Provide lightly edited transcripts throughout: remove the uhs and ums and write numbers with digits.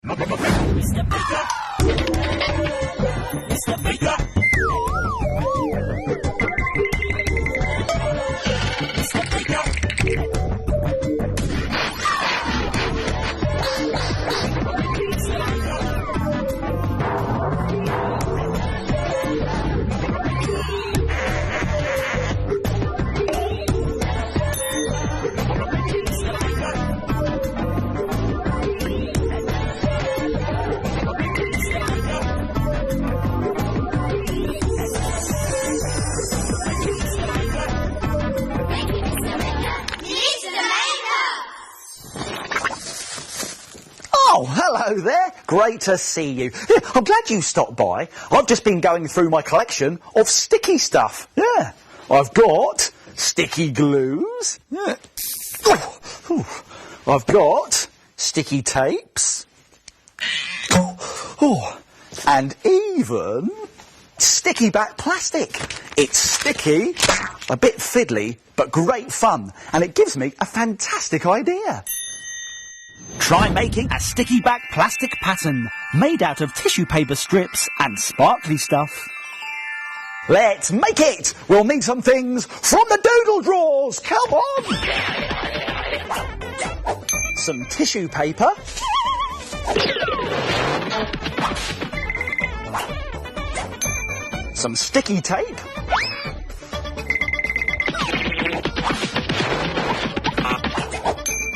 Mr. Baker! Mr. Baker! Mr. Baker! Oh, hello there. Great to see you. Yeah, I'm glad you stopped by. I've just been going through my collection of sticky stuff. Yeah, I've got sticky glues. Yeah. I've got sticky tapes. And even sticky back plastic. It's sticky, a bit fiddly, but great fun. And it gives me a fantastic idea. Try making a sticky back plastic pattern made out of tissue paper strips and sparkly stuff. Let's make it! We'll need some things from the doodle drawers. Come on! Some tissue paper. Some sticky tape.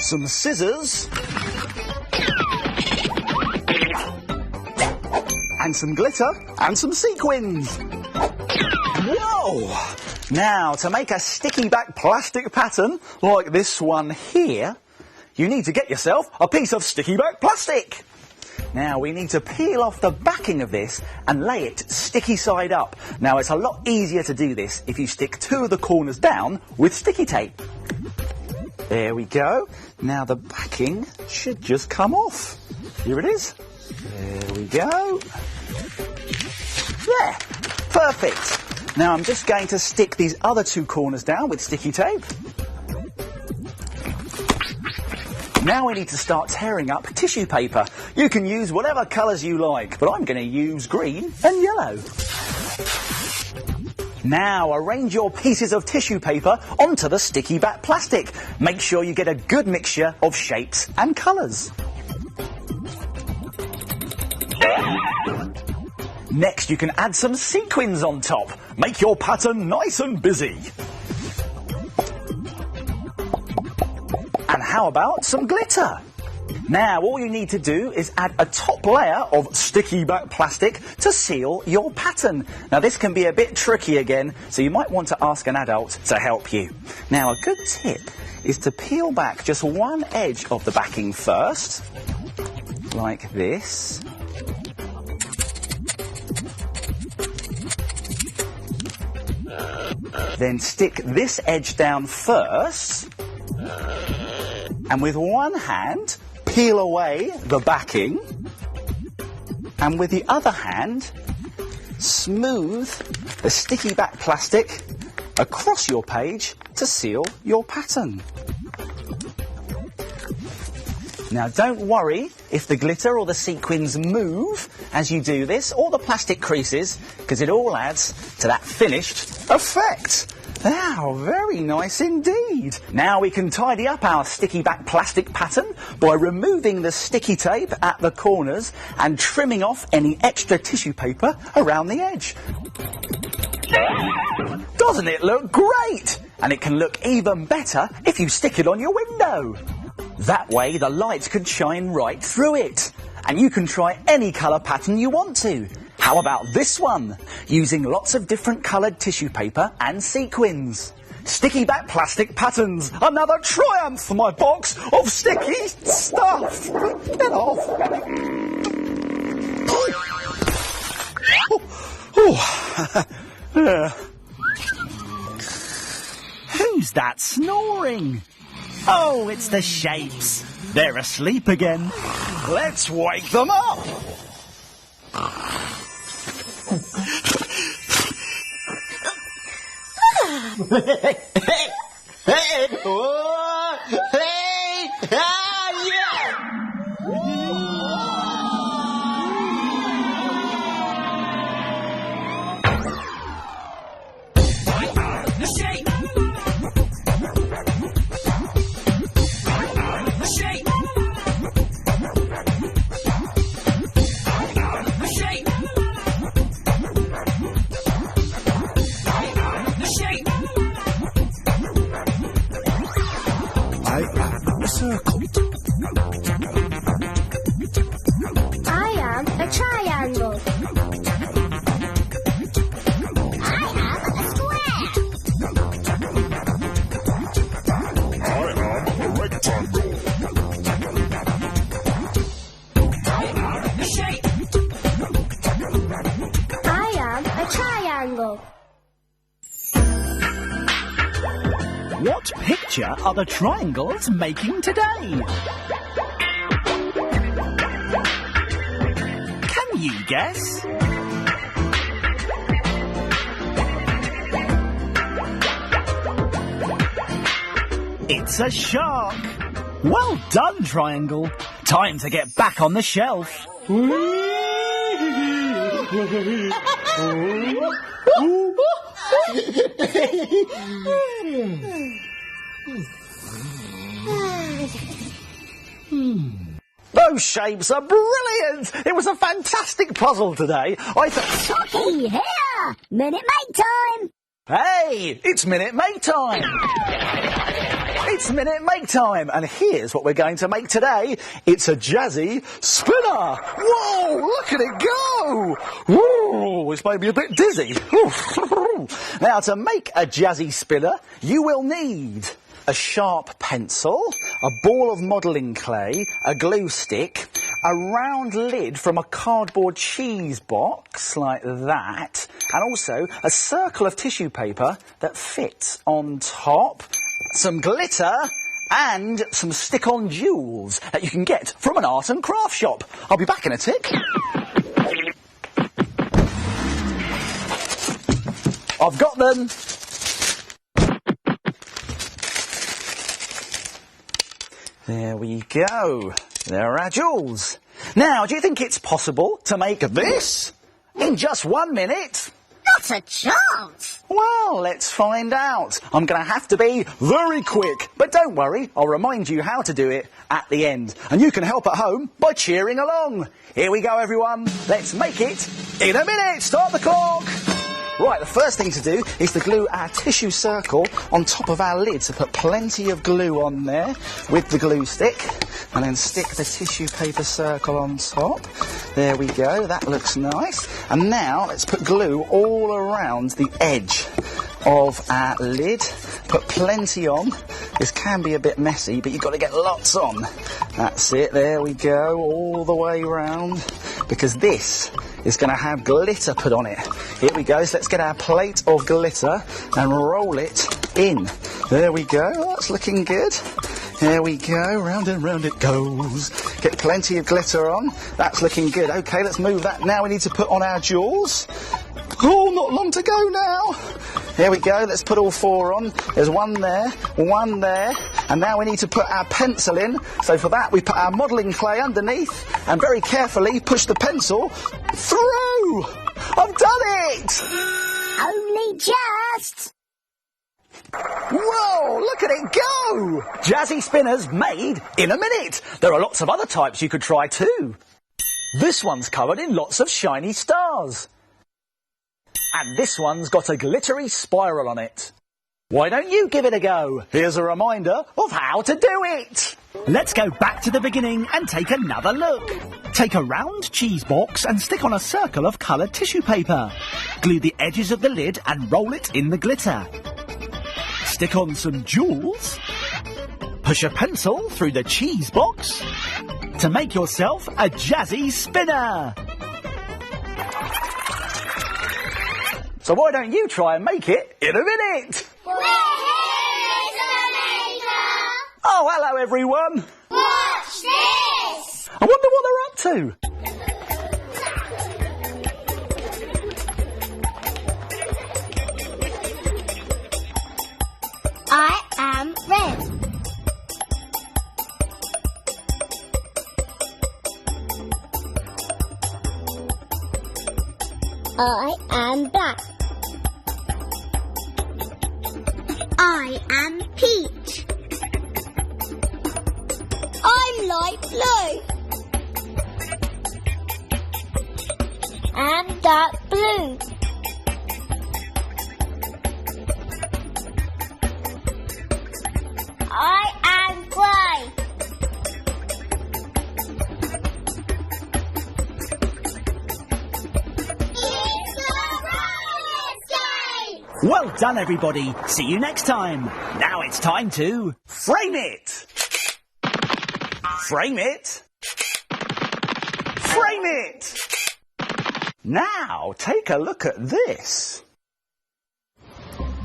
Some scissors. And some glitter and some sequins. Whoa! Now, to make a sticky back plastic pattern like this one here, you need to get yourself a piece of sticky back plastic. Now, we need to peel off the backing of this and lay it sticky side up. Now, it's a lot easier to do this if you stick two of the corners down with sticky tape. There we go. Now, the backing should just come off. Here it is. There we go. There, perfect. Now I'm just going to stick these other two corners down with sticky tape. Now we need to start tearing up tissue paper. You can use whatever colours you like, but I'm going to use green and yellow. Now arrange your pieces of tissue paper onto the sticky back plastic. Make sure you get a good mixture of shapes and colours. Next, you can add some sequins on top. Make your pattern nice and busy. And how about some glitter? Now, all you need to do is add a top layer of sticky back plastic to seal your pattern. Now, this can be a bit tricky again, so you might want to ask an adult to help you. Now, a good tip is to peel back just one edge of the backing first, like this. Then stick this edge down first, and with one hand, peel away the backing, and with the other hand, smooth the sticky back plastic across your page to seal your pattern. Now, don't worry if the glitter or the sequins move as you do this, or the plastic creases, because it all adds to that finished effect. Wow, very nice indeed. Now we can tidy up our sticky back plastic pattern by removing the sticky tape at the corners and trimming off any extra tissue paper around the edge. Doesn't it look great? And it can look even better if you stick it on your window. That way the light can shine right through it. And you can try any colour pattern you want to. How about this one? Using lots of different coloured tissue paper and sequins. Sticky back plastic patterns. Another triumph for my box of sticky stuff. Get off. Who's that snoring? Oh, it's the shapes. They're asleep again. Let's wake them up. What picture are the triangles making today? Can you guess? It's a shark. Well done, Triangle. Time to get back on the shelf. Those shapes are brilliant! It was a fantastic puzzle today. Chucky, here! Minute Maid time! Hey, it's Minute Maid time! It's Minute Maid time, and here's what we're going to make today. It's a jazzy spinner! Whoa, look at it go! Whoa, it's made me a bit dizzy. Now, to make a jazzy spinner, you will need a sharp pencil, a ball of modelling clay, a glue stick, a round lid from a cardboard cheese box like that, and also a circle of tissue paper that fits on top, some glitter, and some stick-on jewels that you can get from an art and craft shop. I'll be back in a tick. I've got them. There we go. There are our jewels. Now, do you think it's possible to make this in just 1 minute? Not a chance! Well, let's find out. I'm going to have to be very quick. But don't worry, I'll remind you how to do it at the end. And you can help at home by cheering along. Here we go, everyone. Let's make it in a minute. Start the clock. Right, the first thing to do is to glue our tissue circle on top of our lid. So put plenty of glue on there with the glue stick and then stick the tissue paper circle on top. There we go, that looks nice. And now let's put glue all around the edge of our lid. Put plenty on. This can be a bit messy, but you've got to get lots on. That's it, there we go, all the way round, because this is going to have glitter put on it. Here we go, so let's get our plate of glitter and roll it in. There we go, that's looking good. There we go, round and round it goes. Get plenty of glitter on, that's looking good. Okay, let's move that. Now we need to put on our jewels. Oh, not long to go now. Here we go, let's put all 4 on. There's one there, and now we need to put our pencil in. So for that, we put our modelling clay underneath and very carefully push the pencil through. I've done it! Only just! Whoa, look at it go! Jazzy spinners made in a minute. There are lots of other types you could try too. This one's covered in lots of shiny stars. And this one's got a glittery spiral on it. Why don't you give it a go? Here's a reminder of how to do it. Let's go back to the beginning and take another look. Take a round cheese box and stick on a circle of coloured tissue paper. Glue the edges of the lid and roll it in the glitter. Stick on some jewels. Push a pencil through the cheese box to make yourself a jazzy spinner. So why don't you try and make it in a minute? We're here, Terminator! Oh, hello everyone. Watch this! I wonder what they're up to. I am red. I am black. I am peach. I'm light blue. I'm dark blue. I am grey. Well done, everybody. See you next time. Now it's time to Frame it. Frame it. Frame it. Now take a look at this.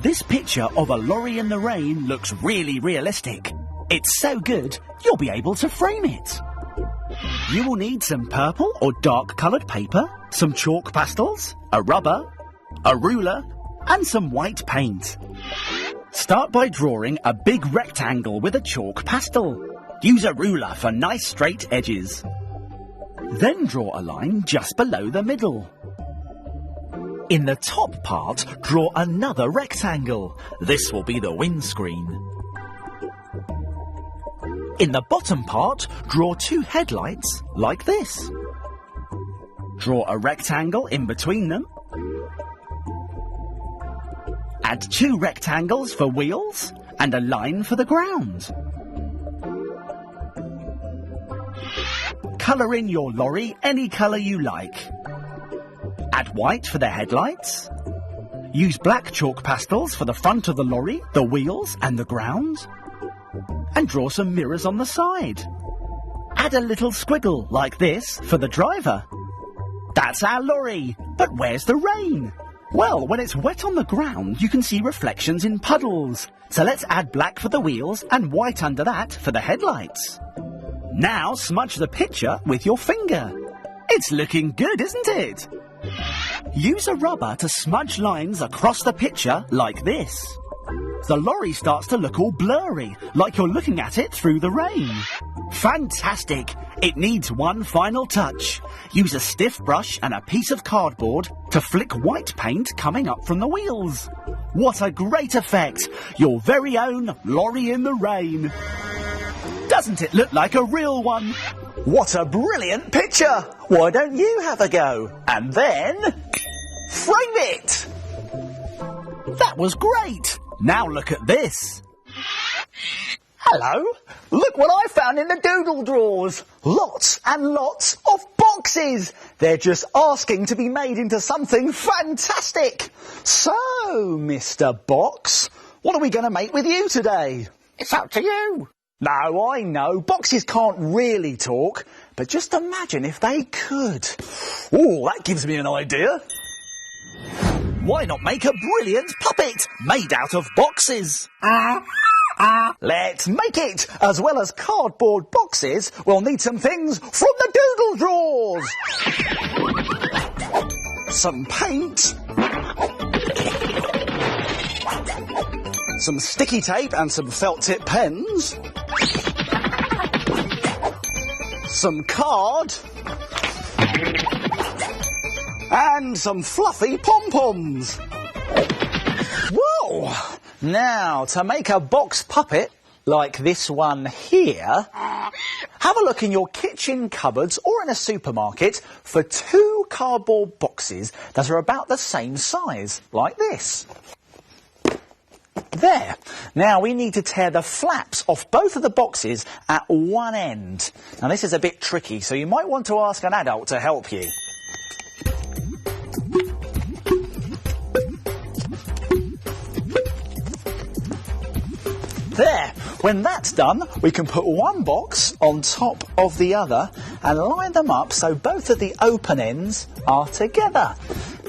This picture of a lorry in the rain looks really realistic. It's so good, you'll be able to frame it. You will need some purple or dark coloured paper, some chalk pastels, a rubber, a ruler, and some white paint. Start by drawing a big rectangle with a chalk pastel. Use a ruler for nice straight edges. Then draw a line just below the middle. In the top part, draw another rectangle. This will be the windscreen. In the bottom part, draw 2 headlights, like this. Draw a rectangle in between them. Add 2 rectangles for wheels and a line for the ground. Colour in your lorry any colour you like. Add white for the headlights. Use black chalk pastels for the front of the lorry, the wheels and the ground. And draw some mirrors on the side. Add a little squiggle like this for the driver. That's our lorry, but where's the rain? Well, when it's wet on the ground, you can see reflections in puddles. So let's add black for the wheels and white under that for the headlights. Now smudge the picture with your finger. It's looking good, isn't it? Use a rubber to smudge lines across the picture like this. The lorry starts to look all blurry, like you're looking at it through the rain. Fantastic! It needs one final touch. Use a stiff brush and a piece of cardboard to flick white paint coming up from the wheels. What a great effect! Your very own lorry in the rain. Doesn't it look like a real one? What a brilliant picture! Why don't you have a go? And then frame it! That was great! Now look at this. Hello! Look what I found in the doodle drawers! Lots and lots of boxes! They're just asking to be made into something fantastic! So, Mr. Box, what are we going to make with you today? It's up to you. No, I know, boxes can't really talk, but just imagine if they could. Oh, that gives me an idea. Why not make a brilliant puppet made out of boxes? Let's make it! As well as cardboard boxes, we'll need some things from the doodle drawers. Some paint. Some sticky tape and some felt tip pens. Some card. And some fluffy pom-poms. Whoa! Now, to make a box puppet like this one here, have a look in your kitchen cupboards or in a supermarket for 2 cardboard boxes that are about the same size, like this. There. Now we need to tear the flaps off both of the boxes at one end. Now this is a bit tricky, so you might want to ask an adult to help you. There. When that's done, we can put one box on top of the other and line them up so both of the open ends are together.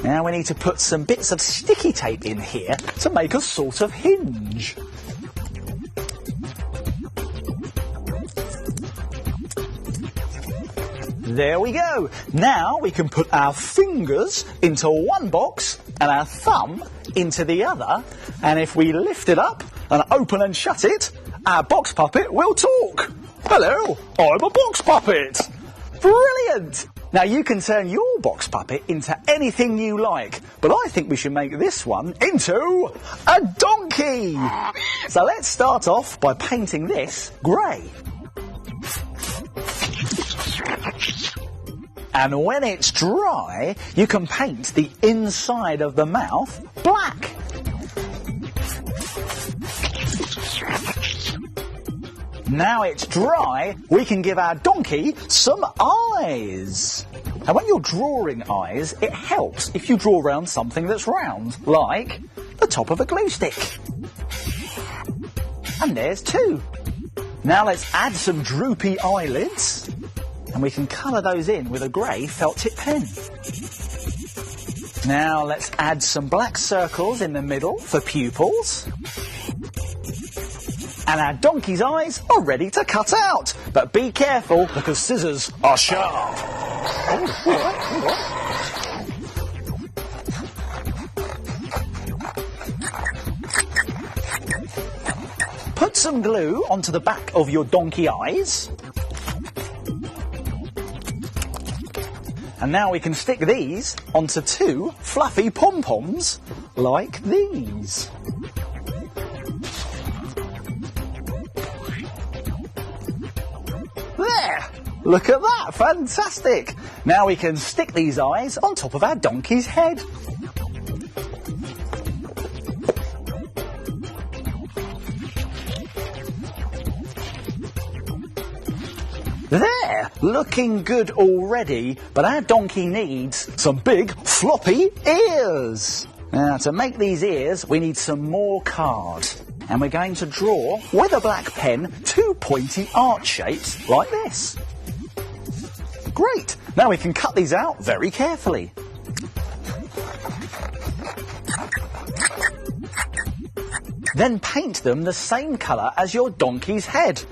Now we need to put some bits of sticky tape in here to make a sort of hinge. There we go. Now we can put our fingers into one box and our thumb into the other. And if we lift it up and open and shut it, our box puppet will talk. Hello, I'm a box puppet. Brilliant. Now you can turn your box puppet into anything you like, but I think we should make this one into a donkey. So let's start off by painting this grey. And when it's dry, you can paint the inside of the mouth black. Now it's dry, we can give our donkey some eyes. And when you're drawing eyes, it helps if you draw around something that's round, like the top of a glue stick. And there's 2. Now let's add some droopy eyelids, and we can colour those in with a grey felt tip pen. Now let's add some black circles in the middle for pupils. And our donkey's eyes are ready to cut out. But be careful because scissors are sharp. Put some glue onto the back of your donkey eyes. And now we can stick these onto two fluffy pom-poms like these. There! Look at that! Fantastic! Now we can stick these eyes on top of our donkey's head. There! Looking good already, but our donkey needs some big floppy ears. Now to make these ears we need some more card. And we're going to draw with a black pen two pointy arch shapes like this. Great! Now we can cut these out very carefully. Then paint them the same colour as your donkey's head.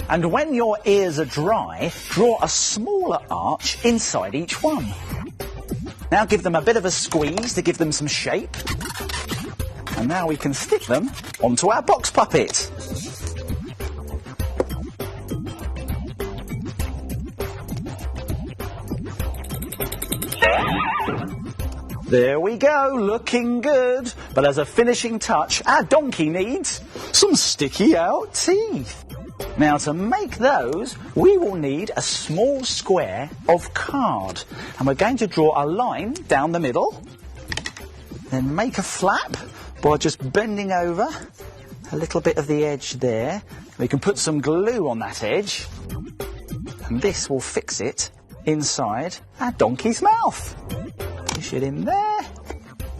And when your ears are dry, draw a smaller arch inside each one. Now give them a bit of a squeeze to give them some shape. And now we can stick them onto our box puppet. There we go, looking good. But as a finishing touch, our donkey needs some sticky out teeth. Now to make those, we will need a small square of card. And we're going to draw a line down the middle. Then make a flap by just bending over a little bit of the edge there. We can put some glue on that edge. And this will fix it inside our donkey's mouth. Push it in there.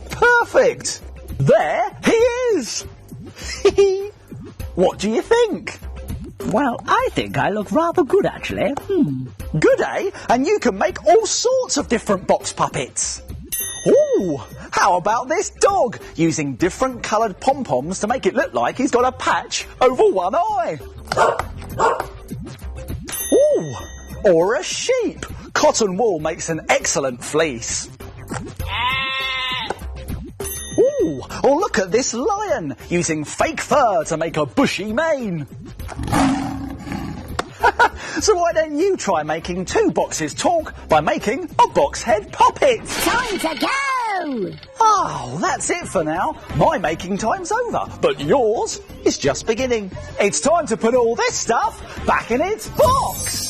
Perfect! There he is! What do you think? Well, I think I look rather good, actually. Good, eh? And you can make all sorts of different box puppets. Ooh, how about this dog? Using different coloured pom-poms to make it look like he's got a patch over one eye. Ooh, or a sheep. Cotton wool makes an excellent fleece. Ooh, or look at this lion, using fake fur to make a bushy mane. So why don't you try making two boxes talk by making a box head puppet? Time to go! Oh, that's it for now. My making time's over, but yours is just beginning. It's time to put all this stuff back in its box.